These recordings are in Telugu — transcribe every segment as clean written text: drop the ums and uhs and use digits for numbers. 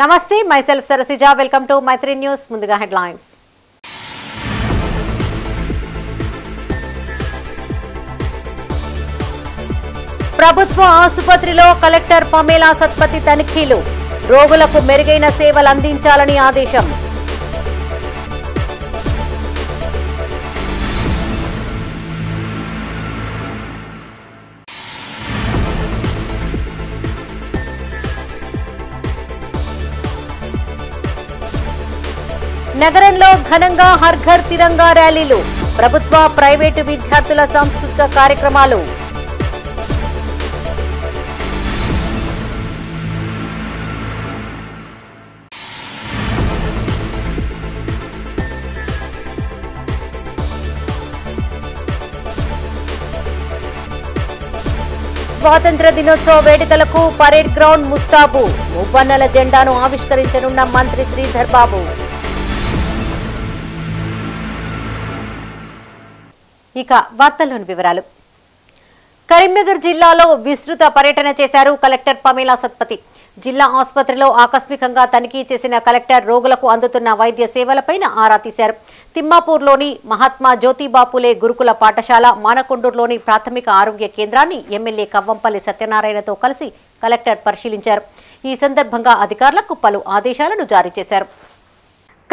నమస్తే myself Sarasija welcome to Maitri news ముందుగా హెడ్లైన్స్ ప్రభుత్వ ఆసుపత్రిలో కలెక్టర్ పమేలా సత్పతి తనిఖీలు రోగులకు మెరుగైన సేవలు అందించాలని ఆదేశం నగరంలో ఘనంగా హర్ ఘర్ తిరంగా ర్యాలీలు ప్రభుత్వ ప్రైవేటు విద్యార్థుల సాంస్కృతిక కార్యక్రమాలు స్వాతంత్ర దినోత్సవ వేడుకలకు పరేడ్ గ్రౌండ్ ముస్తాబు మువ్వన్నెల జెండాను ఆవిష్కరించనున్న మంత్రి శ్రీధర్ బాబు. ఇక వార్తల్లోని వివరాలు. కరీంనగర్ జిల్లాలో విస్తృత పర్యటన చేశారు కలెక్టర్ పమేలా సత్పతి. జిల్లా ఆసుపత్రిలో ఆకస్మికంగా తనిఖీ చేసిన కలెక్టర్ రోగులకు అందుతున్న వైద్య సేవలపైన ఆరా తీశారు. తిమ్మాపూర్లోని మహాత్మా జ్యోతిబాపులే గురుకుల పాఠశాల, మానకొండూరులోని ప్రాథమిక ఆరోగ్య కేంద్రాన్ని ఎమ్మెల్యే కవ్వంపల్లి సత్యనారాయణతో కలిసి కలెక్టర్ పరిశీలించారు. ఈ సందర్భంగా అధికారులకు పలు ఆదేశాలను జారీ చేశారు.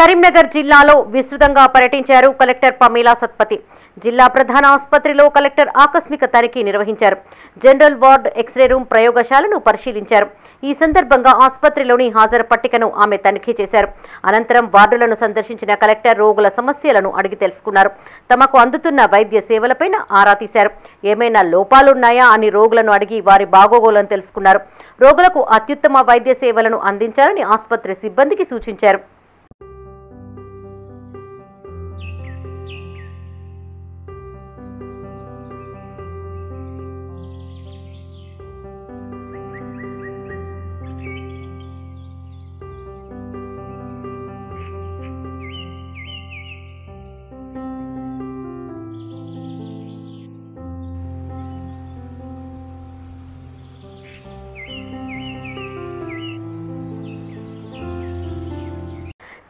కరీంనగర్ జిల్లాలో విస్తృతంగా పర్యటించారు కలెక్టర్ పమేలా సత్పతి. జిల్లా ప్రధాన ఆసుపత్రిలో కలెక్టర్ ఆకస్మిక తనిఖీ నిర్వహించారు. జనరల్ వార్డ్, ఎక్స్రే రూమ్, ప్రయోగశాలను పరిశీలించారు. ఈ సందర్భంగా ఆసుపత్రిలోని హాజరు పట్టికను ఆమె తనిఖీ చేశారు. అనంతరం వార్డులను సందర్శించిన కలెక్టర్ రోగుల సమస్యలను అడిగి తెలుసుకున్నారు. తమకు అందుతున్న వైద్య సేవలపైన ఆరా తీశారు. ఏమైనా లోపాలున్నాయా అని రోగులను అడిగి వారి బాగోగులను తెలుసుకున్నారు. రోగులకు అత్యుత్తమ వైద్య సేవలను అందించాలని ఆసుపత్రి సిబ్బందికి సూచించారు.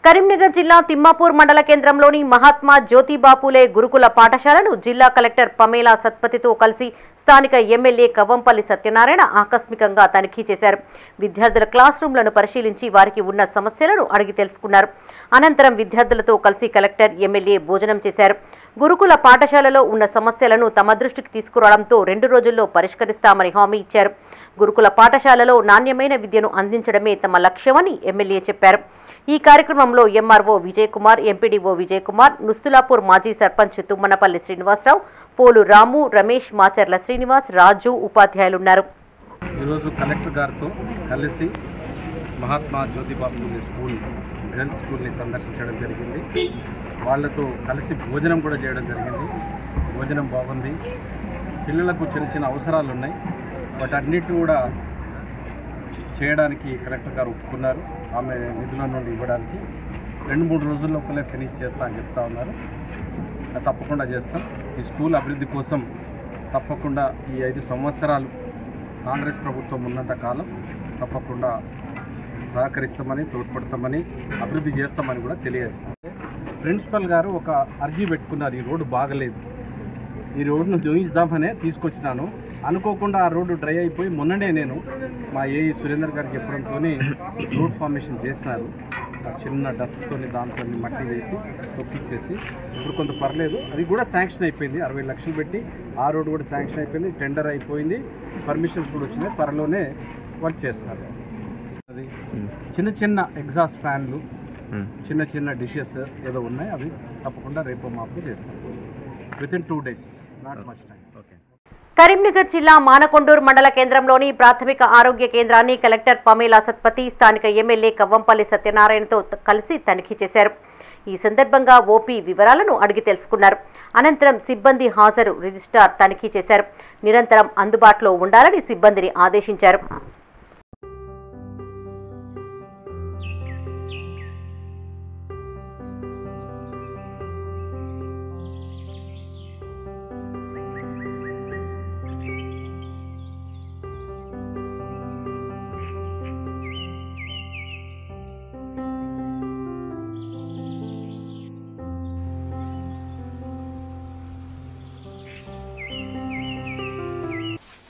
కరీంనగర్ జిల్లా తిమ్మాపూర్ మండల కేంద్రంలోని మహాత్మా జ్యోతిబాపులే గురుకుల పాఠశాలను జిల్లా కలెక్టర్ పమేలా సత్పతితో కలిసి స్థానిక ఎమ్మెల్యే కవ్వంపల్లి సత్యనారాయణ ఆకస్మికంగా తనిఖీ చేశారు. విద్యార్థుల క్లాస్ రూమ్లను పరిశీలించి వారికి ఉన్న సమస్యలను అడిగి తెలుసుకున్నారు. అనంతరం విద్యార్థులతో కలిసి కలెక్టర్, ఎమ్మెల్యే భోజనం చేశారు. గురుకుల పాఠశాలలో ఉన్న సమస్యలను తమ దృష్టికి తీసుకురావడంతో 2 రోజుల్లో పరిష్కరిస్తామని హామీ ఇచ్చారు. గురుకుల పాఠశాలలో నాణ్యమైన విద్యను అందించడమే తమ లక్ష్యమని ఎమ్మెల్యే చెప్పారు. ఈ కార్యక్రమంలో ఎంఆర్ఓ విజయ్ కుమార్, ఎంపీడీఓ విజయ్ కుమార్, నుస్తులాపూర్ మాజీ సర్పంచ్ తుమ్మనపల్లి శ్రీనివాసరావు, పోలు రాము, రమేష్, మాచర్ల శ్రీనివాస్, రాజు ఉపాధ్యాయులున్నారు. ఈరోజు కలెక్టర్ గారితో కలిసి మహాత్మా జ్యోతిబాపులే స్కూల్, గర్ల్స్ స్కూల్ని సందర్శించడం జరిగింది. వాళ్ళతో కలిసి భోజనం కూడా చేయడం జరిగింది. భోజనం బాగుంది. పిల్లలకు చిన్న చిన్న అవసరాలు ఉన్నాయి. వాటన్నిటిని కూడా చేయడానికి కలెక్టర్ గారు ఒప్పుకున్నారు. ఆమె నిధుల నుండి ఇవ్వడానికి 2-3 రోజుల లోపలే ఫినిష్ చేస్తా అని చెప్తా ఉన్నారు. తప్పకుండా చేస్తాం. ఈ స్కూల్ అభివృద్ధి కోసం తప్పకుండా ఈ 5 సంవత్సరాలు కాంగ్రెస్ ప్రభుత్వం ఉన్నంత కాలం తప్పకుండా సహకరిస్తామని, తోడ్పడతామని, అభివృద్ధి చేస్తామని కూడా తెలియజేస్తాం. ప్రిన్సిపల్ గారు ఒక అర్జీ పెట్టుకున్నారు. ఈ రోడ్డు బాగలేదు, ఈ రోడ్డును జోయిద్దామనే తీసుకొచ్చినాను. అనుకోకుండా ఆ రోడ్డు డ్రై అయిపోయి మొన్ననే నేను మా ఏఈ సురేందర్ గారికి చెప్పడంతో రోడ్ ఫార్మేషన్ చేసినారు. చిన్న డస్ట్తో దాంతో మట్టి వేసి తొక్కిచ్చేసి ఇప్పుడు కొంత పర్లేదు. అది కూడా శాంక్షన్ అయిపోయింది. 60 లక్షలు పెట్టి ఆ రోడ్డు కూడా శాంక్షన్ అయిపోయింది. టెండర్ అయిపోయింది. పర్మిషన్స్ కూడా వచ్చినాయి. త్వరలోనే వర్క్ చేస్తారు. అది చిన్న చిన్న ఎగ్జాస్ట్ ఫ్యాన్లు, చిన్న చిన్న డిషెస్ ఏదో ఉన్నాయి. అవి తప్పకుండా రేపు మాపు చేస్తాం. Within 2 days, not much time. Okay. Karimnagar జిల్లా మానకొండూరు మండల కేంద్రంలోని ప్రాథమిక ఆరోగ్య కేంద్రాన్ని కలెక్టర్ పమేలా సత్పతి స్థానిక ఎమ్మెల్యే కవ్వంపల్లి సత్యనారాయణతో కలిసి తనిఖీ చేశారు. ఈ సందర్భంగా ఓపీ వివరాలను అడిగి తెలుసుకున్నారు. అనంతరం సిబ్బంది హాజరు రిజిస్ట్రార్ తనిఖీ చేశారు. నిరంతరం అందుబాటులో ఉండాలని సిబ్బందిని ఆదేశించారు.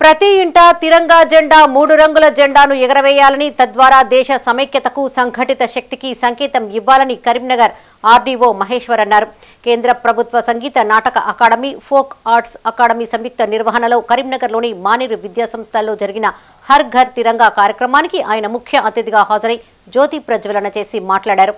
ప్రతి ఇంట తిరంగా జెండా 3 రంగుల జెండాను ఎగరవేయాలని, తద్వారా దేశ సమైక్యతకు, సంఘటిత శక్తికి సంకేతం ఇవ్వాలని కరీంనగర్ ఆర్డీఓ మహేశ్వర్ అన్నారు. కేంద్ర ప్రభుత్వ Sangeet Natak academy, folk arts academy సంయుక్త నిర్వహణలో కరీంనగర్లోని మానేరు విద్యాసంస్థల్లో జరిగిన హర్ ఘర్ తిరంగా కార్యక్రమానికి ఆయన ముఖ్య అతిథిగా హాజరై జ్యోతి ప్రజ్వలన చేసి మాట్లాడారు.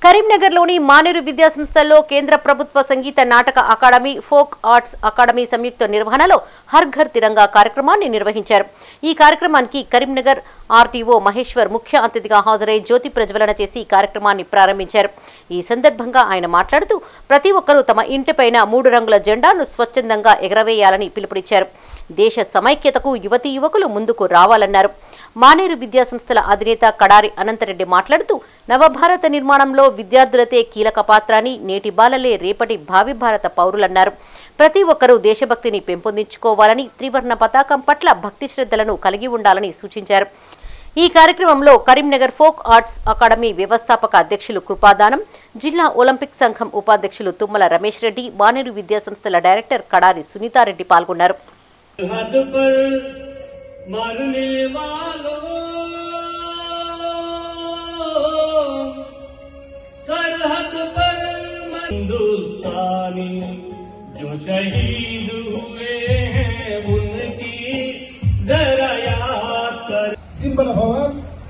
కరీంనగర్లోని మానేరు విద్యాసంస్థల్లో కేంద్ర ప్రభుత్వ Sangeet Natak academy, folk arts academy సంయుక్త నిర్వహణలో హర్ ఘర్ తిరంగా కార్యక్రమాన్ని నిర్వహించారు. ఈ కార్యక్రమానికి కరీంనగర్ ఆర్టీఓ మహేశ్వర్ ముఖ్య అతిథిగా హాజరై జ్యోతి ప్రజ్వలన చేసి కార్యక్రమాన్ని ప్రారంభించారు. ఈ సందర్భంగా ఆయన మాట్లాడుతూ ప్రతి ఒక్కరూ తమ ఇంటిపైన 3 రంగుల జెండాను స్వచ్ఛందంగా ఎగరవేయాలని పిలుపునిచ్చారు. దేశ సమైక్యతకు యువతీ యువకులు ముందుకు రావాలన్నారు. మానేరు విద్యాసంస్థల అధినేత కడారి అనంతరెడ్డి మాట్లాడుతూ నవభారత నిర్మాణంలో విద్యార్థులతే కీలక పాత్ర అని, నేటి బాలలే రేపటి భావి భారత పౌరులన్నారు. ప్రతి ఒక్కరూ దేశభక్తిని పెంపొందించుకోవాలని, త్రివర్ణ పతాకం పట్ల భక్తి శ్రద్ధలను కలిగి ఉండాలని సూచించారు. ఈ కార్యక్రమంలో కరీంనగర్ ఫోక్ ఆర్ట్స్ అకాడమీ వ్యవస్థాపక అధ్యక్షులు కృపాదానం, జిల్లా ఒలింపిక్ సంఘం ఉపాధ్యక్షులు తుమ్మల రమేష్ రెడ్డి, మానేరు విద్యాసంస్థల డైరెక్టర్ కడారి సునీతారెడ్డి పాల్గొన్నారు. मरने वालों सरहद पर हिंदुस्तानी जो शहीद हुए हैं उनकी जरा याद कर. Symbol of our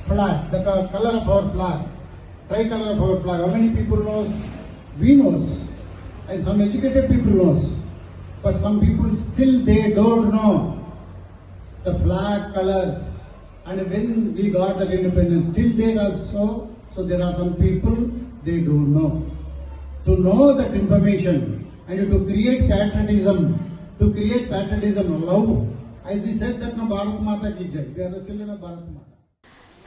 flag, the color of our flag, tricolor of our flag. How many people knows? We knows, and some educated people knows, but some people still they don't know the flag colors. And when we got that independence, still there also, so there are some people they don't know. To know that information and to create patriotism, love, as we said that na Bharat Mata ki jai, we are the children of Bharat Mata.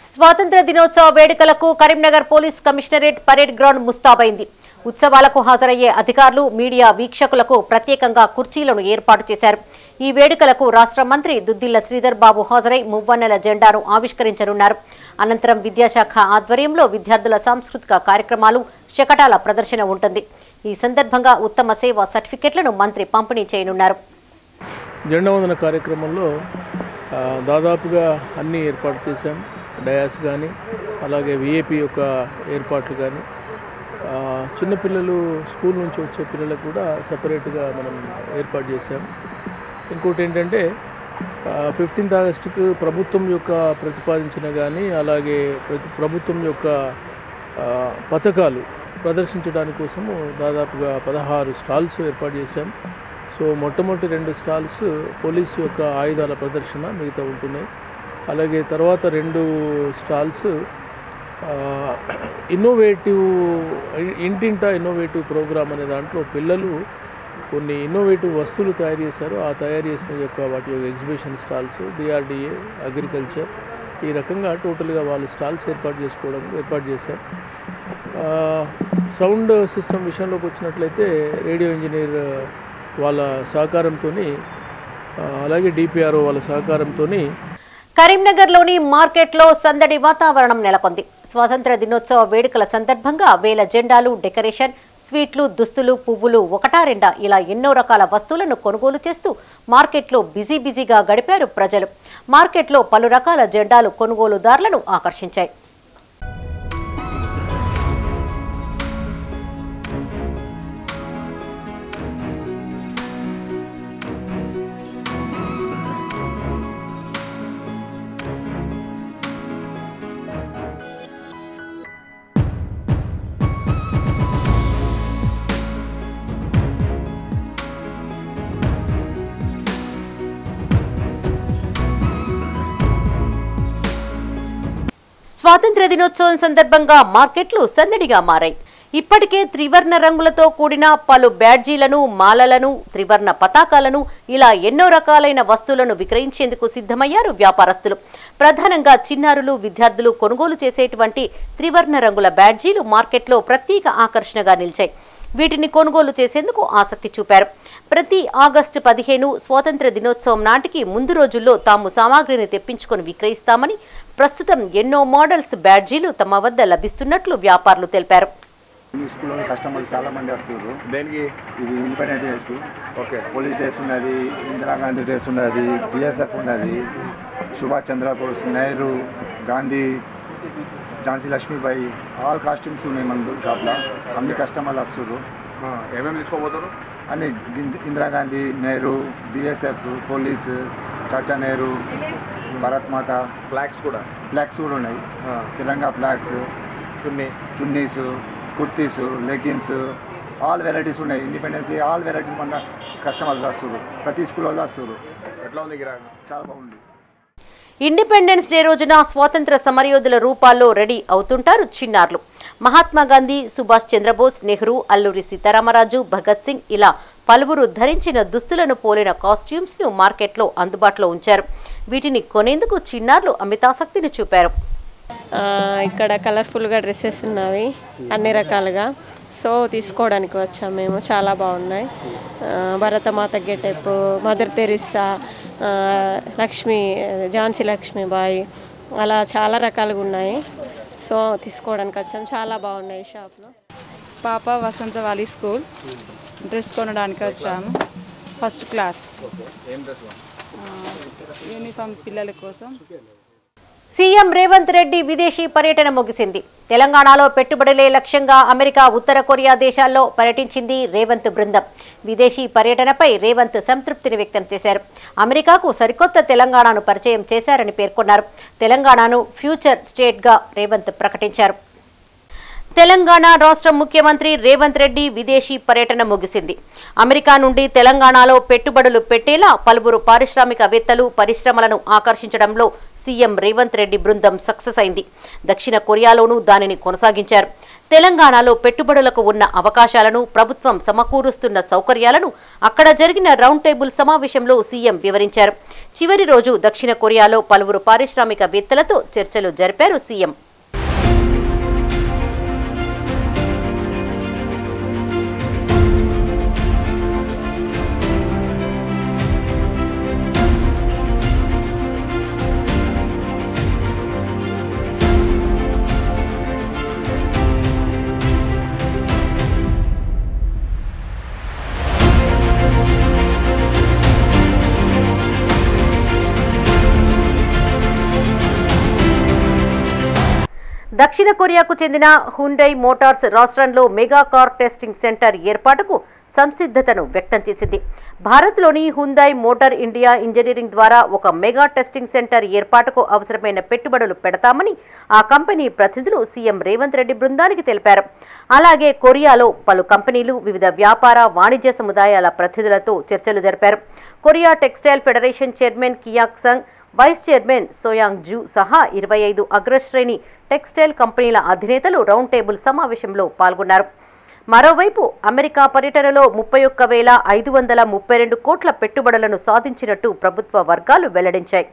స్వాతంత్ర దినోత్సవ వేడుకలకు Karimnagar police commissionerate parade ground ముస్తాబైంది. ఉత్సవాలకు హాజరయ్యే అధికారులు, మీడియా వీక్షకులకు ప్రత్యేకంగా కుర్చీలను ఏర్పాటు చేశారు. ఈ వేడుకలకు రాష్ట్ర మంత్రి దుద్దిళ్ల శ్రీధర్ బాబు హాజరై మువ్వన్నెల జెండాను ఆవిష్కరించనున్నారు. అనంతరం విద్యాశాఖ ఆధ్వర్యంలో విద్యార్థుల సాంస్కృతిక కార్యక్రమాలు, శకటాల ప్రదర్శన ఉంటుంది. ఈ సందర్భంగా ఉత్తమ సేవా సర్టిఫికెట్లను మంత్రి పంపిణీ చేయనున్నారు. జెండా వందన కార్యక్రమంలో దాదాపుగా అన్ని ఏర్పాటు చేశాం. డయాస్ కానీ, అలాగే విఐపి యొక్క ఏర్పాట్లు కానీ, చిన్నపిల్లలు స్కూల్ నుంచి వచ్చే పిల్లలకు కూడా సపరేట్గా మనం ఏర్పాటు చేశాం. ఇంకోటి ఏంటంటే 15th ఆగస్టుకు ప్రభుత్వం యొక్క ప్రతిపాదించిన కానీ, అలాగే ప్రభుత్వం యొక్క పథకాలు ప్రదర్శించడానికి కోసము దాదాపుగా 16 స్టాల్స్ ఏర్పాటు చేశాం. సో మొట్టమొదటి 2 స్టాల్స్ పోలీసు యొక్క ఆయుధాల ప్రదర్శన మిగతా ఉంటున్నాయి. అలాగే తర్వాత 2 స్టాల్స్ ఇంటింటా ఇన్నోవేటివ్ ప్రోగ్రామ్ అనే దాంట్లో పిల్లలు కొన్ని ఇన్నోవేటివ్ వస్తువులు తయారు చేశారు. ఆ తయారు చేసిన వాటి యొక్క ఎగ్జిబిషన్ స్టాల్స్, డిఆర్డిఏ, అగ్రికల్చర్, ఈ రకంగా టోటల్గా వాళ్ళు స్టాల్స్ ఏర్పాటు చేశారు. సౌండ్ సిస్టమ్ విషయంలోకి వచ్చినట్లయితే రేడియో ఇంజనీర్ వాళ్ళ సహకారంతో, అలాగే డిపిఆర్ఓ వాళ్ళ సహకారంతో కరీంనగర్లోని మార్కెట్లో సందడి వాతావరణం నెలకొంది. స్వాతంత్ర దినోత్సవ వేడుకల సందర్భంగా వేల జెండాలు, డెకరేషన్, స్వీట్లు, దుస్తులు, పువ్వులు, ఒకటా రెండా ఇలా ఎన్నో రకాల వస్తువులను కొనుగోలు చేస్తూ మార్కెట్లో బిజీగా గడిపారు ప్రజలు. మార్కెట్లో పలు రకాల జెండాలు కొనుగోలుదారులను ఆకర్షించాయి. స్వాతంత్ర దినోత్సవం సందర్భంగా మార్కెట్లు సందడిగా మారాయి. ఇప్పటికే త్రివర్ణ రంగులతో కూడిన పలు బ్యాడ్జీలను, మాలలను, త్రివర్ణ పతాకాలను ఇలా ఎన్నో రకాలైన వస్తువులను విక్రయించేందుకు సిద్ధమయ్యారు వ్యాపారస్తులు. ప్రధానంగా చిన్నారులు, విద్యార్థులు కొనుగోలు చేసేటువంటి త్రివర్ణ రంగుల బ్యాడ్జీలు మార్కెట్లో ప్రత్యేక ఆకర్షణగా నిలిచాయి. వీటిని కొనుగోలు చేసేందుకు ఆసక్తి చూపారు. ప్రతి ఆగస్టు 15 స్వాతంత్ర దినోత్సవం నాటికి ముందు రోజుల్లో తాము సామాగ్రిని తెప్పించుకొని విక్రయిస్తామని, ప్రస్తుతం ఎన్నో మోడల్స్ బ్యాడ్జీలు తమ వద్ద లభిస్తున్నట్లు వ్యాపారులు తెలిపారు. ఈ స్కూల్లో కస్టమర్లు చాలా మంది వస్తారు. దేనికి? ఇది independence days, okay, police days ఉన్నది, ఇందిరాగాంధీ డేస్ ఉన్నది, బిఎస్ఎఫ్ ఉన్నది, సుభాష్ చంద్రబోస్, నెహ్రూ, గాంధీ, ఝాన్సీ లక్ష్మీబాయి, ఆల్ కాస్ట్యూమ్స్ ఉన్నాయి మన షాప్లో. అన్ని కస్టమర్లు వస్తారు. ఏమేమి తీసుకోబోతారు? అన్ని ఇందిరాగాంధీ, నెహ్రూ, బిఎస్ఎఫ్, పోలీస్, చాచా నెహ్రూ, భారత్ మాత ఫ్లాగ్స్ కూడా ఉన్నాయి. Telangana flags, chunnis, kurtis, leggings, all varieties ఉన్నాయి. ఇండిపెండెన్స్ డే ఆల్ వెరైటీస్ మన కస్టమర్స్ వస్తారు. ప్రతి స్కూల్ వాళ్ళు వస్తారు. ఎట్లా ఉంది గిరాకీ? చాలా బాగుంది. ఇండిపెండెన్స్ డే రోజున స్వాతంత్ర సమరయోధుల రూపాల్లో రెడీ అవుతుంటారు చిన్నారులు. మహాత్మా గాంధీ, సుభాష్ చంద్రబోస్, నెహ్రూ, అల్లూరి సీతారామరాజు, భగత్ సింగ్ ఇలా పలువురు ధరించిన దుస్తులను పోలిన కాస్ట్యూమ్స్ ను మార్కెట్లో అందుబాటులో ఉంచారు. వీటిని కొనేందుకు చిన్నారులు అమితాసక్తిని చూపారు. ఇక్కడ కలర్ఫుల్గా డ్రెస్సెస్ ఉన్నవి అన్ని రకాలుగా. సో తీసుకోవడానికి వచ్చాం మేము. చాలా బాగున్నాయి. Bharatmata getup, Mother Teresa, Lakshmi, Jhansi Lakshmibai అలా చాలా రకాలుగా ఉన్నాయి. సో తీసుకోవడానికి వచ్చాం. చాలా బాగున్నాయి షాప్లో. పాప వసంతవాలి స్కూల్ డ్రెస్ కొనడానికి వచ్చాము. ఫస్ట్ క్లాస్ యూనిఫామ్ పిల్లల కోసం. సీఎం రేవంత్ రెడ్డి విదేశీ పర్యటన ముగిసింది. తెలంగాణలో పెట్టుబడులే లక్ష్యంగా అమెరికా, ఉత్తర కొరియా దేశాల్లో పర్యటించింది రేవంత్ బృందం. విదేశీ పర్యటనపై రేవంత్ సంతృప్తిని వ్యక్తం చేశారు. అమెరికాకు సరికొత్త తెలంగాణను పరిచయం చేశారని పేర్కొన్నారు. తెలంగాణను ఫ్యూచర్ స్టేట్గా రేవంత్ ప్రకటించారు. తెలంగాణ రాష్ట్ర ముఖ్యమంత్రి రేవంత్ రెడ్డి విదేశీ పర్యటన ముగిసింది. అమెరికా నుండి తెలంగాణలో పెట్టుబడులు పెట్టేలా పలువురు పారిశ్రామికవేత్తలు, పరిశ్రమలను ఆకర్షించడంలో సీఎం రేవంత్ రెడ్డి బృందం సక్సెస్ అయింది. దక్షిణ కొరియాలోనూ దానిని కొనసాగించారు. తెలంగాణలో పెట్టుబడులకు ఉన్న అవకాశాలను, ప్రభుత్వం సమకూరుస్తున్న సౌకర్యాలను అక్కడ జరిగిన రౌండ్ టేబుల్ సమావేశంలో సీఎం వివరించారు. చివరి రోజు దక్షిణ కొరియాలో పలువురు పారిశ్రామికవేత్తలతో చర్చలు జరిపారు సీఎం. దక్షిణ కొరియాకు చెందిన హ్యుండై మోటార్స్ రాష్ట్రంలో మెగా కార్ టెస్టింగ్ సెంటర్ ఏర్పాటుకు సంసిద్ధతను వ్యక్తం చేసింది. భారత్లోని హ్యుండై మోటార్ ఇండియా ఇంజనీరింగ్ ద్వారా ఒక మెగా టెస్టింగ్ సెంటర్ ఏర్పాటుకు అవసరమైన పెట్టుబడులు పెడతామని ఆ కంపెనీ ప్రతినిధులు సీఎం రేవంత్ రెడ్డి బృందానికి తెలిపారు. అలాగే కొరియాలో పలు కంపెనీలు, వివిధ వ్యాపార, వాణిజ్య సముదాయాల ప్రతినిధులతో చర్చలు జరిపారు. కొరియా టెక్స్టైల్ ఫెడరేషన్ చైర్మన్ కియాక్ సంగ్, వైస్ చైర్మన్ సోయాంగ్ జూ సహా 25 అగ్రశ్రేణి టెక్స్టైల్ కంపెనీల అధినేతలు రౌండ్ టేబుల్ సమావేశంలో పాల్గొన్నారు. మరోవైపు అమెరికా పర్యటనలో 31,532 కోట్ల పెట్టుబడులను సాధించినట్టు ప్రభుత్వ వర్గాలు వెల్లడించాయి.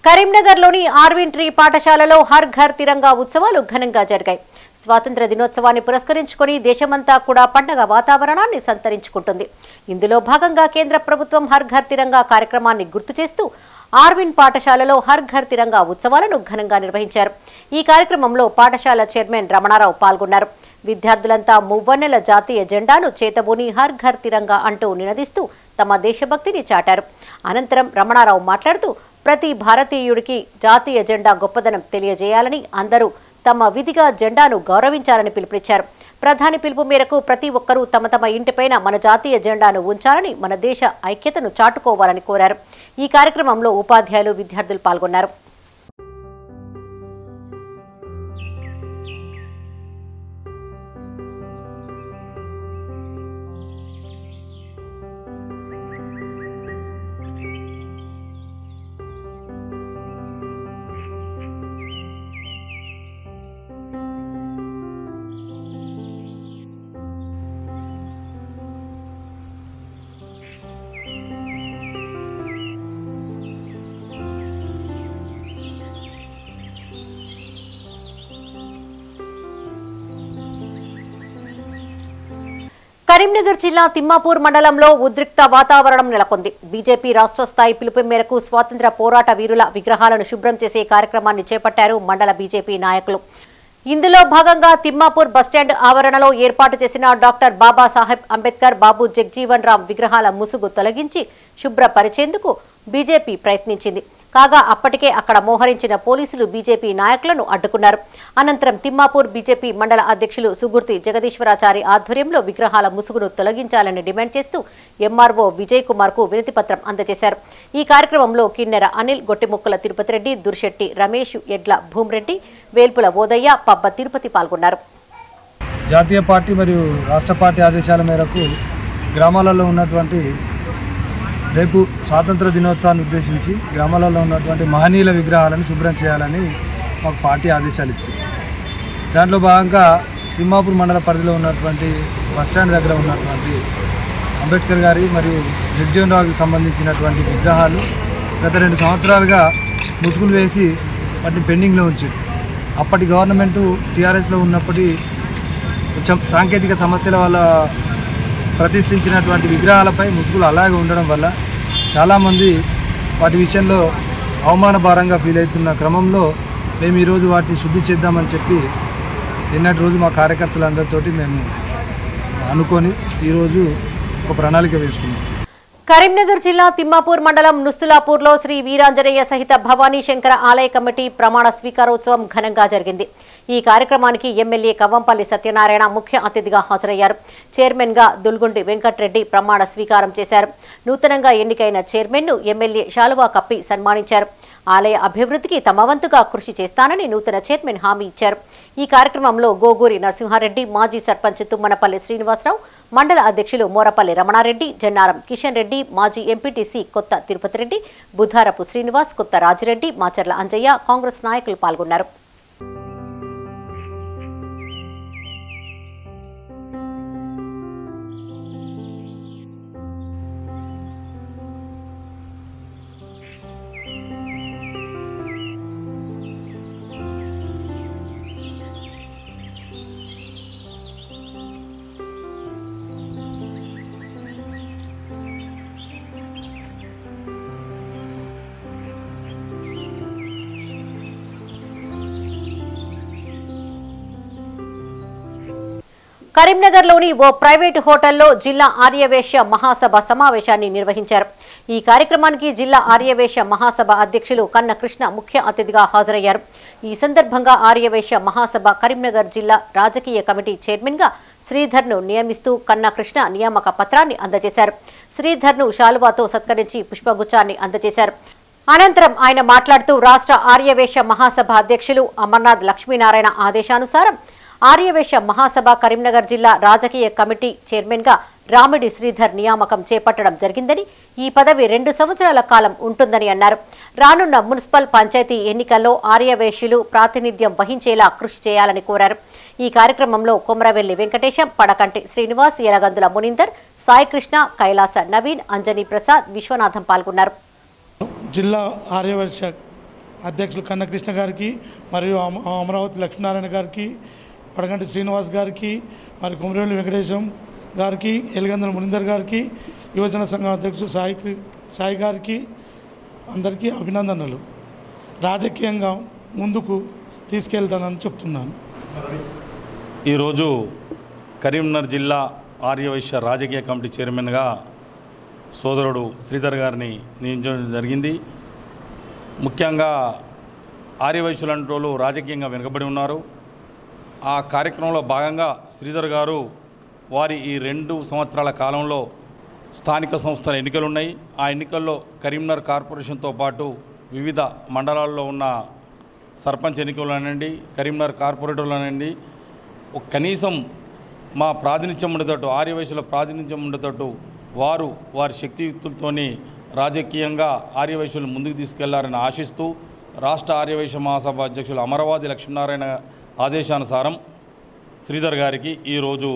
కరీంనగర్లోని ఆర్విన్ ట్రీ పాఠశాలలో హర్ ఘర్ తిరంగా ఉత్సవాలు ఘనంగా జరిగాయి. స్వాతంత్ర దినోత్సవాన్ని పురస్కరించుకుని దేశమంతా కూడా పండగ వాతావరణాన్ని సంతరించుకుంటుంది. ఇందులో భాగంగా కేంద్ర ప్రభుత్వం హర్ ఘర్ తిరంగా కార్యక్రమాన్ని గుర్తు చేస్తూ ఆర్విన్ పాఠశాలలో హర్ ఘర్ తిరంగా ఉత్సవాలను ఘనంగా నిర్వహించారు. ఈ కార్యక్రమంలో పాఠశాల చైర్మన్ రమణారావు పాల్గొన్నారు. విద్యార్థులంతా మువ్వన్నెల జాతీయ జెండాను చేతబూని హర్ ఘర్ తిరంగా అంటూ నినదిస్తూ తమ దేశభక్తిని చాటారు. అనంతరం రమణారావు మాట్లాడుతూ ప్రతి భారతీయుడికి జాతీయ జెండా గొప్పదనం తెలియజేయాలని, అందరూ తమ విధిగా జెండాను గౌరవించాలని పిలుపునిచ్చారు. ప్రధాని పిలుపు మేరకు ప్రతి ఒక్కరూ తమ తమ ఇంటిపైన మన జాతీయ జెండాను ఉంచాలని, మన దేశ ఐక్యతను చాటుకోవాలని కోరారు. ఈ కార్యక్రమంలో ఉపాధ్యాయులు, విద్యార్థులు పాల్గొన్నారు. కరీంనగర్ జిల్లా తిమ్మాపూర్ మండలంలో ఉద్రిక్త వాతావరణం నెలకొంది. బీజేపీ రాష్ట్ర స్థాయి పిలుపు మేరకు స్వాతంత్ర్య పోరాట వీరుల విగ్రహాలను శుభ్రం చేసే కార్యక్రమాన్ని చేపట్టారు మండల బీజేపీ నాయకులు. ఇందులో భాగంగా తిమ్మాపూర్ బస్టాండ్ ఆవరణలో ఏర్పాటు చేసిన డాక్టర్ బాబాసాహెబ్ అంబేద్కర్, బాబు జగ్జీవన్ రామ్ విగ్రహాల ముసుగు తొలగించి శుభ్రపరిచేందుకు బీజేపీ ప్రయత్నించింది. కాగా అప్పటికే అక్కడ మోహరించిన పోలీసులు బీజేపీ నాయకులను అడ్డుకున్నారు. అనంతరం తిమ్మాపూర్ బీజేపీ మండల అధ్యక్షులు సుగుర్తి జగదీశ్వరాచారి ఆధ్వర్యంలో విగ్రహాల ముసుగును తొలగించాలని డిమాండ్ చేస్తూ ఎంఆర్ఓ విజయ్ కుమార్ కు వినతి పత్రం అందజేశారు. ఈ కార్యక్రమంలో కిన్నెర అనిల్, గొట్టిముక్కల తిరుపతి రెడ్డి, దుర్శెట్టి రమేష్, ఎడ్ల భూమిరెడ్డి, వేల్పుల ఓదయ్య, పబ్బ తిరుపతి పాల్గొన్నారు. జాతీయ పార్టీ మరియు రాష్ట్ర పార్టీ ఆదేశాల మేరకు గ్రామాలలో ఉన్నటువంటి రేపు స్వాతంత్ర దినోత్సవాన్ని ఉద్దేశించి గ్రామాలలో ఉన్నటువంటి మహనీయుల విగ్రహాలను శుభ్రం చేయాలని మాకు పార్టీ ఆదేశాలు ఇచ్చింది. దాంట్లో భాగంగా తిమ్మాపూర్ మండల పరిధిలో ఉన్నటువంటి బస్టాండ్ దగ్గర ఉన్నటువంటి అంబేద్కర్ గారి మరియు జగ్జీవన్ రావుకి సంబంధించినటువంటి విగ్రహాలు గత 2 సంవత్సరాలుగా ముసుగులు వేసి వాటిని పెండింగ్లో ఉంచింది. అప్పటి గవర్నమెంటు టీఆర్ఎస్లో ఉన్నప్పటి కొంచెం సాంకేతిక సమస్యల వల్ల ప్రతిష్ఠించినటువంటి విగ్రహాలపై ముసుగులు అలాగే ఉండడం వల్ల చాలామంది వాటి విషయంలో అవమానభారంగా ఫీల్ అవుతున్న క్రమంలో మేము ఈరోజు వాటిని శుద్ధి చేద్దామని చెప్పి నిన్నటి రోజు మా కార్యకర్తలందరితోటి మేము అనుకొని ఈరోజు ఒక ప్రణాళిక వేసుకున్నాం. కరీంనగర్ జిల్లా తిమ్మాపూర్ మండలం నుస్తులాపూర్లో శ్రీ వీరాంజనేయ సహిత భవానీ శంకర ఆలయ కమిటీ ప్రమాణ స్వీకారోత్సవం ఘనంగా జరిగింది. ఈ కార్యక్రమానికి ఎమ్మెల్యే కవ్వంపల్లి సత్యనారాయణ ముఖ్య అతిథిగా హాజరయ్యారు. చైర్మన్ గా దుల్గుండి వెంకట్రెడ్డి ప్రమాణ స్వీకారం చేశారు. నూతనంగా ఎన్నికైన చైర్మన్ ను ఎమ్మెల్యే శాలువా కప్పి సన్మానించారు. ఆలయ అభివృద్ధికి తమ వంతుగా కృషి చేస్తానని నూతన చైర్మన్ హామీ ఇచ్చారు. ఈ కార్యక్రమంలో గోగూరి నరసింహారెడ్డి, మాజీ సర్పంచ్ తుమ్మనపల్లి శ్రీనివాసరావు, మండల అధ్యక్షులు మోరపల్లి రమణారెడ్డి, జన్నారం కిషన్ రెడ్డి, మాజీ ఎంపీటీసీ కొత్త తిరుపతి రెడ్డి, బుధారపు శ్రీనివాస్, కొత్త రాజిరెడ్డి, మాచర్ల అంజయ్య, కాంగ్రెస్ నాయకులు పాల్గొన్నారు. కరీంనగర్లోని ఓ ప్రైవేటు హోటల్లో జిల్లా ఆర్యవేశ్య మహాసభ సమావేశాన్ని నిర్వహించారు. ఈ కార్యక్రమానికి జిల్లా ఆర్యవేశ్య మహాసభ అధ్యక్షులు కన్న కృష్ణ ముఖ్య అతిథిగా హాజరయ్యారు. ఈ సందర్భంగా ఆర్యవేశ్య మహాసభ కరీంనగర్ జిల్లా రాజకీయ కమిటీ చైర్మన్ గా శ్రీధర్ను నియమిస్తూ కన్న కృష్ణ నియామక పత్రాన్ని అందజేశారు. శ్రీధర్ను శాలువాతో సత్కరించి పుష్పగుచ్చాన్ని అందజేశారు. అనంతరం ఆయన మాట్లాడుతూ రాష్ట్ర ఆర్యవేశ్య మహాసభ అధ్యక్షులు అమర్నాథ్ లక్ష్మీనారాయణ ఆదేశానుసారం ఆర్యవేశ్య మహాసభ కరీంనగర్ జిల్లా రాజకీయ కమిటీ చైర్మన్ గా రామిడి శ్రీధర్ నియామకం చేపట్టడం జరిగిందని, ఈ పదవి 2 సంవత్సరాల కాలం ఉంటుందని అన్నారు. రానున్న మున్సిపల్ పంచాయతీ ఎన్నికల్లో ఆర్యవేశ్యులు ప్రాతినిధ్యం వహించేలా కృషి చేయాలని కోరారు. ఈ కార్యక్రమంలో కొమరవెల్లి వెంకటేశం, పడకంటి శ్రీనివాస్, యలగందుల మునీందర్, సాయికృష్ణ, కైలాస నవీన్, అంజనీ ప్రసాద్, విశ్వనాథం పాల్గొన్నారు. జిల్లా ఆర్యవేశ్య అధ్యక్షులు కన్నకృష్ణ గారికి మరియు అమరావతి లక్ష్మీనారాయణ గారికి, పడకంటి శ్రీనివాస్ గారికి, మరి కొమరవెల్లి వెంకటేశం గారికి, ఎలగందుల మునిందర్ గారికి, యువజన సంఘం అధ్యక్షుడు సాయి గారికి అందరికీ అభినందనలు. రాజకీయంగా ముందుకు తీసుకెళ్తానని చెప్తున్నాను. ఈరోజు కరీంనగర్ జిల్లా ఆర్యవైశ్య రాజకీయ కమిటీ చైర్మన్గా సోదరుడు శ్రీధర్ గారిని నియమించడం జరిగింది. ముఖ్యంగా ఆర్యవైశ్యులంటోళ్ళు రాజకీయంగా వెనుకబడి ఉన్నారు. ఆ కార్యక్రమంలో భాగంగా శ్రీధర్ గారు వారి ఈ 2 సంవత్సరాల కాలంలో స్థానిక సంస్థల ఎన్నికలు ఉన్నాయి. ఆ ఎన్నికల్లో కరీంనగర్ కార్పొరేషన్తో పాటు వివిధ మండలాల్లో ఉన్న సర్పంచ్ ఎన్నికలనండి, కరీంనగర్ కార్పొరేటర్లనండి, కనీసం మా ప్రాతినిధ్యం ఉండేటట్టు, ఆర్యవైశ్యుల ప్రాతినిధ్యం ఉండేటట్టు వారి శక్తియుక్తులతోని రాజకీయంగా ఆర్యవైశ్యులను ముందుకు తీసుకెళ్లారని ఆశిస్తూ రాష్ట్ర ఆర్యవైశ్య మహాసభ అధ్యక్షులు అమరావతి లక్ష్మీనారాయణ ఆదేశానుసారం శ్రీధర్ గారికి ఈరోజు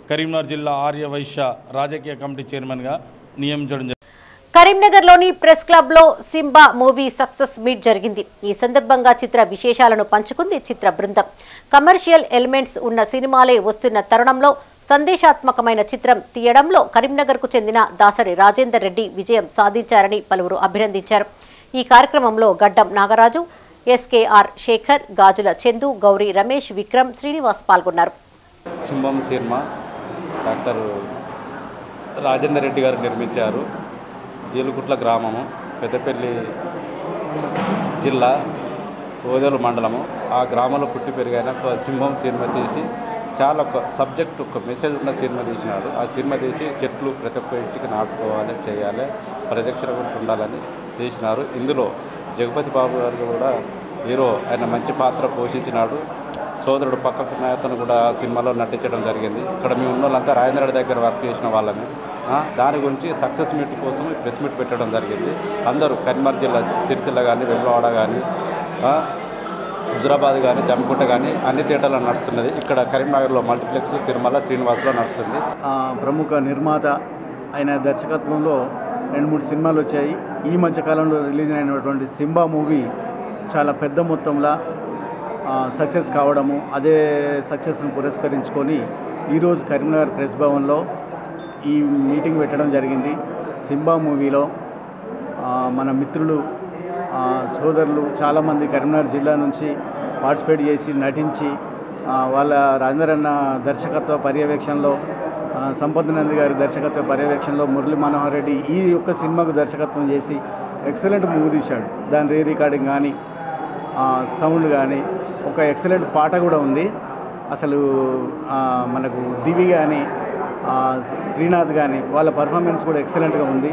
కరీంనగర్ జిల్లా ఆర్యవైశ్య రాజకీయ కమిటీ చైర్మన్గా నియమించడం జరిగింది. కరీంనగర్లోని ప్రెస్ క్లబ్లో సింబా మూవీ సక్సెస్ మీట్ జరిగింది. ఈ సందర్భంగా చిత్ర విశేషాలను పంచుకుంది చిత్ర బృందం. కమర్షియల్ ఎలిమెంట్స్ ఉన్న సినిమాలే వస్తున్న తరుణంలో సందేశాత్మకమైన చిత్రం తీయడంలో కరీంనగర్కు చెందిన దాసరి రాజేందర్ రెడ్డి విజయం సాధించారని పలువురు అభినందించారు. ఈ కార్యక్రమంలో గడ్డం నాగరాజు, ఎస్కేఆర్ శేఖర్, గాజుల చందు, గౌరీ రమేష్, విక్రమ్, శ్రీనివాస్ పాల్గొన్నారు. సింబం సినిమా డాక్టర్ రాజేందర్ రెడ్డి గారు నిర్మించారు. జీలుగుట్ల గ్రామము, పెద్దపల్లి జిల్లా, ఓదెలు మండలము. ఆ గ్రామంలో పుట్టి పెరిగిన సింహం సినిమా తీసి చాలా ఒక సబ్జెక్ట్, ఒక మెసేజ్ ఉన్న సినిమా తీసినాడు. ఆ సినిమా తీసి చెట్లు ప్రతి ఒక్క ఇంటికి నాటుకోవాలి, చేయాలి, పరిరక్షణ గురించి ఉండాలని తీసినారు. ఇందులో జగపతి బాబు గారు కూడా హీరో, ఆయన మంచి పాత్ర పోషించినాడు. సోదరుడు పక్కకున్న అతను కూడా ఆ సినిమాలో నటించడం జరిగింది. ఇక్కడ మేము ఉన్న వాళ్ళంతా రాజేంద్ర రెడ్డి దగ్గర వర్క్ చేసిన వాళ్ళని. దాని గురించి సక్సెస్ మీట్ కోసం ప్రెస్ మీట్ పెట్టడం జరిగింది. అందరూ కరీంనగర్ జిల్లా సిరిసిల్ల కానీ, వెమ్లవాడ కానీ, హుజురాబాద్ కానీ, జమ్మికుంట కానీ అన్ని థియేటర్లో నడుస్తున్నది. ఇక్కడ కరీంనగర్లో మల్టీప్లెక్స్, తిరుమల, శ్రీనివాస్లో నడుస్తుంది. ప్రముఖ నిర్మాత ఆయన దర్శకత్వంలో 2-3 సినిమాలు వచ్చాయి. ఈ మధ్యకాలంలో రిలీజ్ అయినటువంటి సింబా మూవీ చాలా పెద్ద మొత్తంలో సక్సెస్ కావడము, అదే సక్సెస్ను పురస్కరించుకొని ఈరోజు కరీంనగర్ ప్రెస్ భవన్లో ఈ మీటింగ్ పెట్టడం జరిగింది. సింబా మూవీలో మన మిత్రులు, సోదరులు చాలామంది కరీంనగర్ జిల్లా నుంచి పార్టిసిపేట్ చేసి నటించి వాళ్ళ రాజేంద్రన్న దర్శకత్వ పర్యవేక్షణలో, సంపత్ నంది గారి దర్శకత్వ పర్యవేక్షణలో మురళీ మనోహర్ రెడ్డి ఈ యొక్క సినిమాకు దర్శకత్వం చేసి ఎక్సలెంట్ మూవీ తీశాడు. దాని రీ రికార్డింగ్ కానీ, సౌండ్ కానీ, ఒక ఎక్సలెంట్ పాట కూడా ఉంది. అసలు మనకు దివి కానీ, శ్రీనాథ్ కానీ వాళ్ళ పర్ఫార్మెన్స్ కూడా ఎక్సలెంట్గా ఉంది.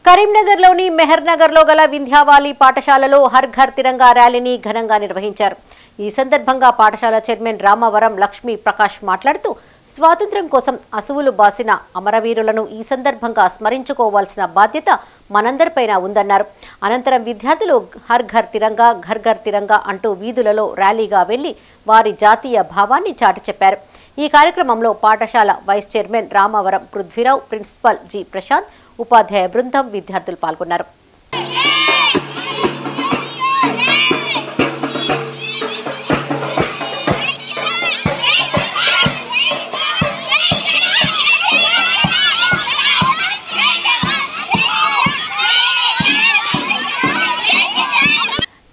కరీంనగర్లోని మెహర్ నగర్లో గల వింధ్యావాలి పాఠశాలలో హర్ ఘర్ తిరంగా ర్యాలీని ఘనంగా నిర్వహించారు. ఈ సందర్భంగా పాఠశాల చైర్మన్ రామవరం లక్ష్మీ ప్రకాష్ మాట్లాడుతూ స్వాతంత్ర్యం కోసం అసువులు బాసిన అమరవీరులను ఈ సందర్భంగా స్మరించుకోవాల్సిన బాధ్యత మనందరిపైన ఉందన్నారు. అనంతరం విద్యార్థులు హర్ ఘర్ తిరంగా, ఘర్ ఘర్ తిరంగా అంటూ వీధులలో ర్యాలీగా వెళ్లి వారి జాతీయ భావాన్ని చాటి చెప్పారు. ఈ కార్యక్రమంలో పాఠశాల vice chairman Ramavaram Prithvirao, principal G Prashanth, ఉపాధ్యాయ బృందం, విద్యార్థులు పాల్గొన్నారు.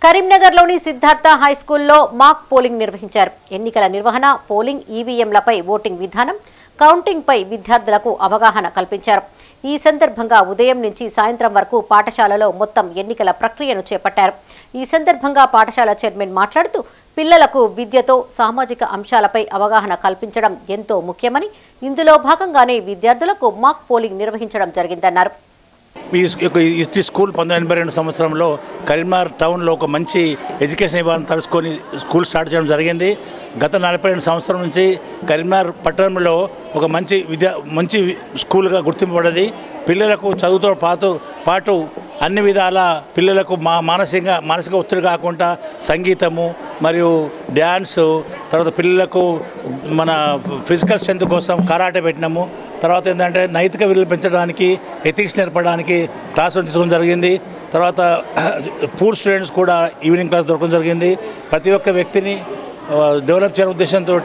కరీంనగర్లోని సిద్ధార్థ హైస్కూల్లో మాక్ పోలింగ్ నిర్వహించారు. ఎన్నికల నిర్వహణ, పోలింగ్, ఈవీఎంలపై ఓటింగ్ విధానం, కౌంటింగ్పై విద్యార్థులకు అవగాహన కల్పించారు. ఈ సందర్భంగా ఉదయం నుంచి సాయంత్రం వరకు పాఠశాలలో మొత్తం ఎన్నికల ప్రక్రియను చేపట్టారు. ఈ సందర్భంగా పాఠశాల చైర్మన్ మాట్లాడుతూ పిల్లలకు విద్యతో సామాజిక అంశాలపై అవగాహన కల్పించడం ఎంతో ముఖ్యమని, ఇందులో భాగంగానే విద్యార్థులకు మాక్ పోలింగ్ నిర్వహించడం జరిగిందన్నారు. ఈ స్కూల్ 1982 సంవత్సరంలో కరీంనగర్ టౌన్లో ఒక మంచి ఎడ్యుకేషన్ ఇవ్వాలని తలుసుకొని స్కూల్ స్టార్ట్ చేయడం జరిగింది. గత 42 సంవత్సరం నుంచి కరీంనగర్ పట్టణంలో ఒక మంచి స్కూల్గా గుర్తింపబడింది. పిల్లలకు చదువుతో పాటు అన్ని విధాల పిల్లలకు మానసిక ఒత్తిడి కాకుండా సంగీతము మరియు డ్యాన్సు, తర్వాత పిల్లలకు మన ఫిజికల్ స్ట్రెంత్ కోసం కరాటే పెట్టినాము. తర్వాత ఏంటంటే నైతిక విలువలు పెంచడానికి, ఎథిక్స్ నేర్పడానికి క్లాసులు తీసుకోవడం జరిగింది. తర్వాత పూర్ స్టూడెంట్స్ కూడా ఈవినింగ్ క్లాస్ దొరకడం జరిగింది. ప్రతి ఒక్క వ్యక్తిని డెవలప్ చేయాలనే ఉద్దేశంతో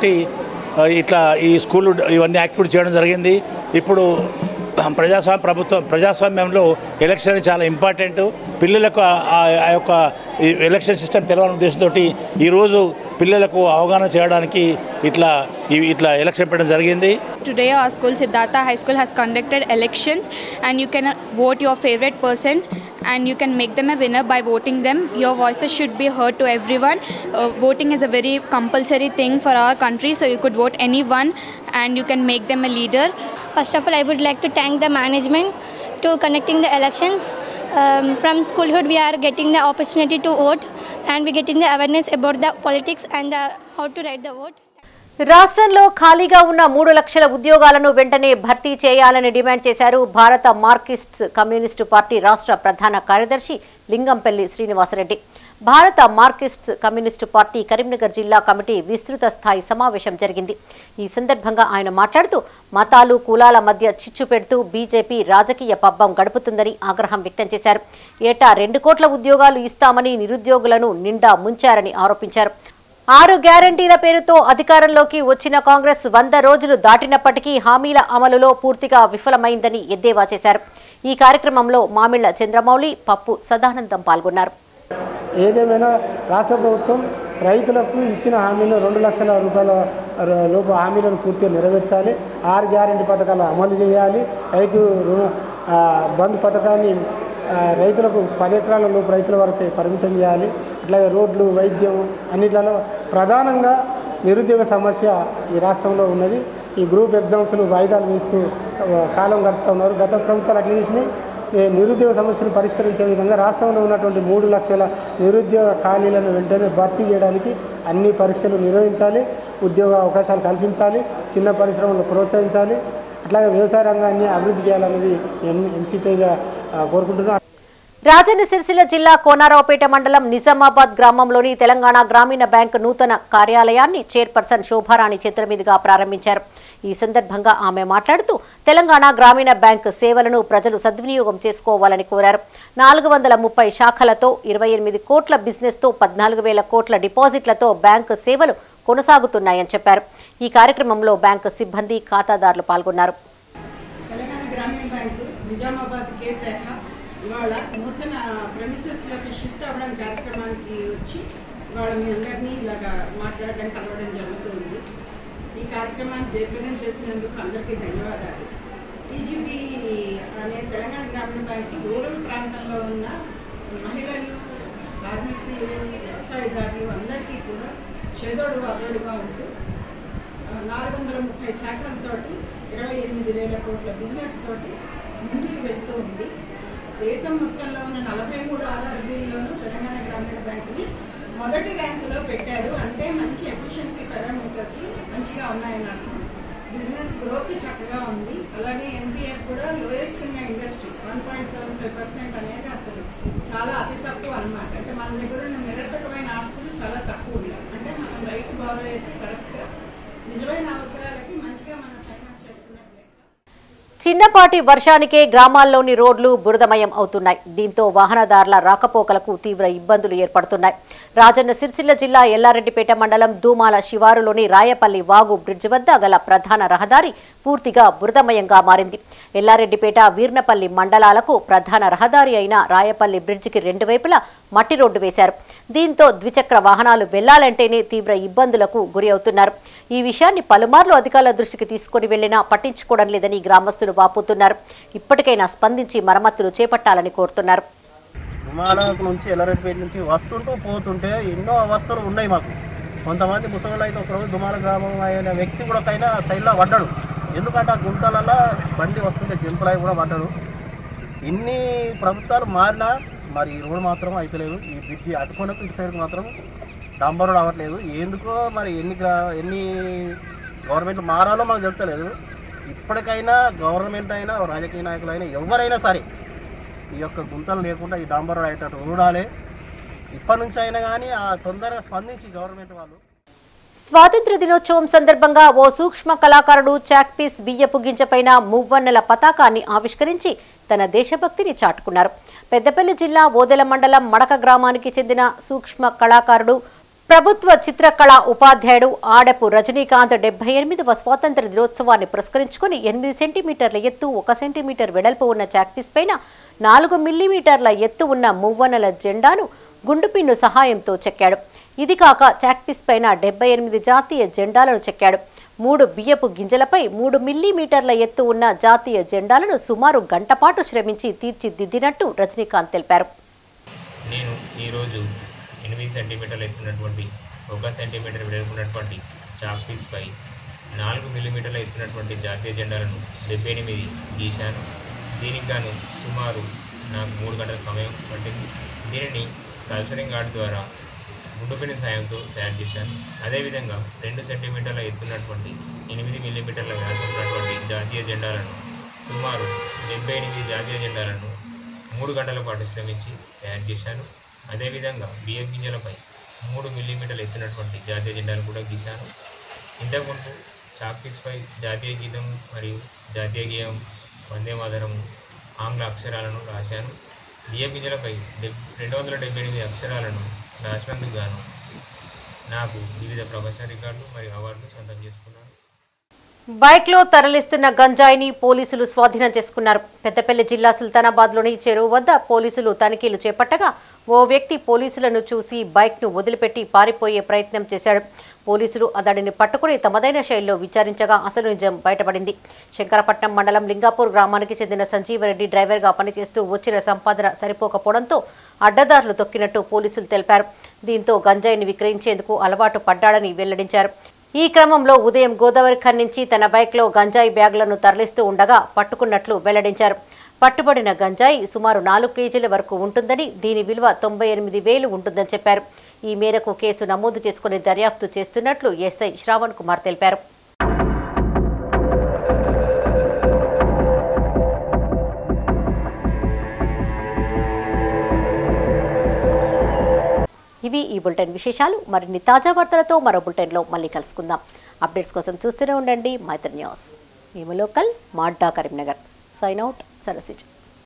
ఇట్లా ఈ స్కూల్ ఇవన్నీ యాక్టివిటీ చేయడం జరిగింది. ఇప్పుడు ప్రజాస్వామ్యంలో ఎలక్షన్ చాలా ఇంపార్టెంట్. పిల్లలకు ఆ యొక్క ఎలక్షన్ సిస్టమ్ తెలవాలనే ఉద్దేశంతో ఈరోజు పిల్లలకు అవగాహన చేయడానికి ఇట్లా ఎలక్షన్ పెట్టడం జరిగింది. Today our school, Siddhartha High School, has conducted elections and you can vote your favorite person and you can make them a winner by voting them. Your voices should be heard to everyone. Voting is a very compulsory thing for our country, so you could vote anyone and you can make them a leader. First of all, I would like to thank the management to conducting the elections. From schoolhood we are getting the opportunity to vote and we getting the awareness about the politics and how to write the vote. రాష్ట్రంలో ఖాళీగా ఉన్న 3 లక్షల ఉద్యోగాలను వెంటనే భర్తీ చేయాలని డిమాండ్ చేశారు భారత మార్క్సిస్ట్ కమ్యూనిస్టు పార్టీ రాష్ట్ర ప్రధాన కార్యదర్శి లింగంపల్లి శ్రీనివాసరెడ్డి. భారత మార్క్సిస్ట్ కమ్యూనిస్టు పార్టీ కరీంనగర్ జిల్లా కమిటీ విస్తృత స్థాయి సమావేశం జరిగింది. ఈ సందర్భంగా ఆయన మాట్లాడుతూ మతాలు కులాల మధ్య చిచ్చు పెడుతూ బీజేపీ రాజకీయ పబ్బం గడుపుతుందని ఆగ్రహం వ్యక్తం చేశారు. ఏటా 2 కోట్ల ఉద్యోగాలు ఇస్తామని నిరుద్యోగులను నిండా ముంచారని ఆరోపించారు. 6 గ్యారంటీల పేరుతో అధికారంలోకి వచ్చిన కాంగ్రెస్ 100 రోజులు దాటినప్పటికీ హామీల అమలులో పూర్తిగా విఫలమైందని ఎద్దేవా చేశారు. ఈ కార్యక్రమంలో మామిళ్ల చంద్రమౌళి, పప్పు సదానందం పాల్గొన్నారు. ఏదేమైనా రాష్ట్ర ప్రభుత్వం రైతులకు ఇచ్చిన హామీలు 2 లక్షల రూపాయల లోపు హామీలను పూర్తిగా నెరవేర్చాలి. 6 గ్యారంటీ పథకాలు అమలు చేయాలి. రైతు రుణ బంధు పథకాన్ని రైతులకు 10 ఎకరాల లోపు రైతుల వరకే పరిమితం చేయాలి. అట్లాగే రోడ్లు, వైద్యం అన్నిట్లలో ప్రధానంగా నిరుద్యోగ సమస్య ఈ రాష్ట్రంలో ఉన్నది. ఈ గ్రూప్ ఎగ్జామ్స్లు వాయిదాలు వేస్తూ కాలం గడుపుతూ ఉన్నారు. గత ప్రభుత్వాలు అట్లా చేసినాయి. నిరుద్యోగ సమస్యను పరిష్కరించే విధంగా రాష్ట్రంలో ఉన్నటువంటి 3 లక్షల నిరుద్యోగ ఖాళీలను వెంటనే భర్తీ చేయడానికి అన్ని పరీక్షలు నిర్వహించాలి. ఉద్యోగ అవకాశాలు కల్పించాలి. చిన్న పరిశ్రమలు ప్రోత్సహించాలి. అట్లాగే వ్యవసాయ రంగాన్ని అభివృద్ధి చేయాలనేది ఎంసీపీగా కోరుకుంటున్నాను. రాజన్న సిరిసిల్ల జిల్లా కోనారావుపేట మండలం నిజామాబాద్ గ్రామంలోని తెలంగాణ గ్రామీణ బ్యాంక్ నూతన కార్యాలయాన్ని చైర్పర్సన్ శోభారాణి చేతుల మీదుగా ప్రారంభించారు. ఈ సందర్భంగా ఆమె మాట్లాడుతూ తెలంగాణ గ్రామీణ బ్యాంక్ సేవలను ప్రజలు సద్వినియోగం చేసుకోవాలని కోరారు. 430 శాఖలతో 28 కోట్ల బిజినెస్తో 14,000 కోట్ల డిపాజిట్లతో బ్యాంకు సేవలు కొనసాగుతున్నాయని చెప్పారు. ఈ కార్యక్రమంలో బ్యాంకు సిబ్బంది, ఖాతాదారులు పాల్గొన్నారు. తెలంగాణ గ్రామీణ బ్యాంకు నిజామాబాద్ కే శాఖ ఇవాళ నూతన ప్రెమిసెస్లోకి షిఫ్ట్ అవ్వడం కార్యక్రమానికి వచ్చి ఇవాళ మీ అందరినీ ఇలాగా మాట్లాడడానికి కలవడం జరుగుతుంది. ఈ కార్యక్రమాన్ని జయప్రదం చేసినందుకు అందరికీ ధన్యవాదాలు. ఈజీపీ అనే తెలంగాణ గ్రామీణ బ్యాంక్ రూరల్ ప్రాంతంలో ఉన్న మహిళలు, కార్మికులు, వ్యవసాయదారులు అందరికీ కూడా చేదోడు వాదోడుగా ఉంటూ 430 శాఖలతోటి 28,000 కోట్ల బిజినెస్ తోటి ముందుకు వెళ్తూ ఉంది. దేశం మొత్తంలో ఉన్న 43 ఆర్ఆర్బీల్లోనూ తెలంగాణ గ్రామీణ బ్యాంకుని మొదటి ర్యాంకులో పెట్టారు. అంటే మంచి ఎఫిషియన్సీ పారామీటర్స్ మంచిగా ఉన్నాయని అర్థం. బిజినెస్ గ్రోత్ చక్కగా ఉంది. అలాగే ఎన్పిఆర్ కూడా లోయెస్ట్ ఇన్ ఇండస్ట్రీ 1.75% అనేది అసలు చాలా అతి తక్కువ అనమాట. అంటే మన దగ్గర ఉన్న నిరర్థకమైన ఆస్తులు చాలా తక్కువ ఉన్నాయి. అంటే మనం రైతు బారో అయితే కరెక్ట్గా నిజమైన అవసరాలకి మంచిగా మనం ఫైనాన్స్ చేస్తున్నట్లే. చిన్నపాటి వర్షానికే గ్రామాల్లోని రోడ్లు బురదమయం అవుతున్నాయి. దీంతో వాహనదారుల రాకపోకలకు తీవ్ర ఇబ్బందులు ఏర్పడుతున్నాయి. రాజన్న సిరిసిల్ల జిల్లా ఎల్లారెడ్డిపేట మండలం దూమాల శివారులోని రాయపల్లి వాగు బ్రిడ్జ్ వద్ద గల ప్రధాన రహదారి పూర్తిగా బురదమయంగా మారింది. ఎల్లారెడ్డిపేట, వీర్నపల్లి మండలాలకు ప్రధాన రహదారి అయిన రాయపల్లి బ్రిడ్జికి 2 వైపులా మట్టి రోడ్డు వేశారు. దీంతో ద్విచక్ర వాహనాలు వెళ్లాలంటేనే తీవ్ర ఇబ్బందులకు గురి అవుతున్నారు. ఈ విషయాన్ని పలుమార్లు అధికారుల దృష్టికి తీసుకుని వెళ్లినా పట్టించుకోవడం లేదని గ్రామస్తులు వాపోతున్నారు. ఇప్పటికైనా స్పందించి మరమ్మతులు చేపట్టాలని కోరుతున్నారు. దుమాలకు నుంచి ఎల్లారెడ్డిపేట నుంచి వస్తుంటూ పోతుంటే ఎన్నో అవస్థలు ఉన్నాయి మాకు. కొంతమంది ముసలి అయితే ఒకరోజు దుమాల గ్రామం అయిన వ్యక్తి కూడా పైన సైడ్లో పడ్డాడు. ఎందుకంటే ఆ గుంతలలో బండి వస్తుంటే జంపులై కూడా పడ్డాడు. ఇన్ని ప్రభుత్వాలు మారినా మరి ఈ రోడ్డు మాత్రం అయితలేదు. ఈ బ్రిడ్జి అటుకొనకు ఇటు సైడ్కి మాత్రం డాంబర్ రోడ్ అవ్వట్లేదు. ఎందుకో మరి ఎన్ని గవర్నమెంట్లు మారాలో మాకు తెలుస్తలేదు. ఇప్పటికైనా గవర్నమెంట్ అయినా రాజకీయ నాయకులైనా ఎవరైనా సరే ఈ యొక్క గుంతలు లేకుండా ఈ డాంబర్ రోడ్ అయ్యేటట్టు చూడాలి. ఇప్పటి నుంచి అయినా కానీ ఆ తొందరగా స్పందించి గవర్నమెంట్ వాళ్ళు. స్వాతంత్ర దినోత్సవం సందర్భంగా ఓ సూక్ష్మ కళాకారుడు చాక్పీస్ బియ్యపు గింజపైన మువ్వన్నెల పతాకాన్ని ఆవిష్కరించి తన దేశభక్తిని చాటుకున్నారు. పెద్దపల్లి జిల్లా ఓదెల మండలం మడక గ్రామానికి చెందిన సూక్ష్మ కళాకారుడు, ప్రభుత్వ చిత్రకళా ఉపాధ్యాయుడు ఆడపు రజనీకాంత్ 78వ స్వాతంత్ర దినోత్సవాన్ని పురస్కరించుకుని 8 సెంటీమీటర్ల ఎత్తు, 1 సెంటీమీటర్ వెడల్పు ఉన్న చాక్పీస్ పైన 4 మిల్లీమీటర్ల ఎత్తు ఉన్న మువ్వన్నెల జెండాను గుండుపిన్ను సహాయంతో చెక్కాడు. ఇది కాక చాక్పీస్ పైన 78 జాతీయ జెండాలను చెక్కాడు. 3 బియ్యపు గింజలపై 3 మిల్లీమీటర్ల ఎత్తు ఉన్న జాతీయ జెండాలను సుమారు గంట పాటు శ్రమించి తీర్చిదిద్దినట్టు రజనీకాంత్ తెలిపారు. నేను ఈరోజు 8 సెంటీమీటర్లు ఎత్తున్నటువంటి 1 సెంటీమీటర్ వెడల్పున్నటువంటి చాక్పీస్పై 4 మిల్లీమీటర్ల ఎత్తున్నటువంటి జాతీయ జెండాలను 78 గీశాను. దీనికి గాను సుమారు నాకు 3 గంటల సమయం పట్టింది. దీనిని స్కల్చరింగ్ ఆర్ట్ ద్వారా గుండుపిని సాయంతో తయారు చేశాను. అదేవిధంగా 2 సెంటీమీటర్ల ఎత్తున్నటువంటి 8 మిల్లీమీటర్ల వ్యాసం ఉన్నటువంటి జాతీయ జెండాలను సుమారు 78 జాతీయ జెండాలను 3 గంటల పాటు శ్రమించి తయారు చేశాను. అదేవిధంగా బియ్యం గింజలపై 3 మిల్లీమీటర్ల ఎత్తున్నటువంటి జాతీయ జెండాలు కూడా గీశాను. ఇంతకుముందు చాక్పీస్పై జాతీయ గీతం మరియు జాతీయ గేయం, వందే మాతరం, ఆంగ్ల అక్షరాలను రాశాను. బియ్యం గింజలపై 278 అక్షరాలను రాసినందుకు గాను నాకు వివిధ ప్రపంచ రికార్డులు మరియు అవార్డులు సొంతం చేసుకున్నాను. బైక్లో తరలిస్తున్న గంజాయిని పోలీసులు స్వాధీనం చేసుకున్నారు. పెద్దపల్లి జిల్లా సుల్తానాబాద్లోని చెరువు వద్ద పోలీసులు తనిఖీలు చేపట్టగా ఓ వ్యక్తి పోలీసులను చూసి బైక్ను వదిలిపెట్టి పారిపోయే ప్రయత్నం చేశాడు. పోలీసులు అతడిని పట్టుకుని తమదైన శైలిలో విచారించగా అసలు నిజం బయటపడింది. శంకరపట్నం మండలం లింగాపూర్ గ్రామానికి చెందిన సంజీవరెడ్డి డ్రైవర్గా పనిచేస్తూ వచ్చిన సంపాదన సరిపోకపోవడంతో అడ్డదారులు తొక్కినట్టు పోలీసులు తెలిపారు. దీంతో గంజాయిని విక్రయించేందుకు అలవాటు పడ్డాడని వెల్లడించారు. ఈ క్రమంలో ఉదయం గోదావరి ఖన్ నుంచి తన బైక్లో గంజాయి బ్యాగులను తరలిస్తూ ఉండగా పట్టుకున్నట్లు వెల్లడించారు. పట్టుబడిన గంజాయి సుమారు 4 కేజీల వరకు ఉంటుందని, దీని విలువ 98,000 ఉంటుందని చెప్పారు. ఈ మేరకు కేసు నమోదు చేసుకుని దర్యాప్తు చేస్తున్నట్లు ఎస్ఐ శ్రావణ్ కుమార్ తెలిపారు. ఇవి ఈ బులెటిన్ విశేషాలు. మరిన్ని తాజా వార్తలతో మరో బులెటిన్లో మళ్ళీ కలుసుకుందాం. అప్డేట్స్ కోసం చూస్తూనే ఉండండి మైత్రి న్యూస్. మేము లోకల్, మాడ్డా, కరీంనగర్. Sign out, సరసిజ్.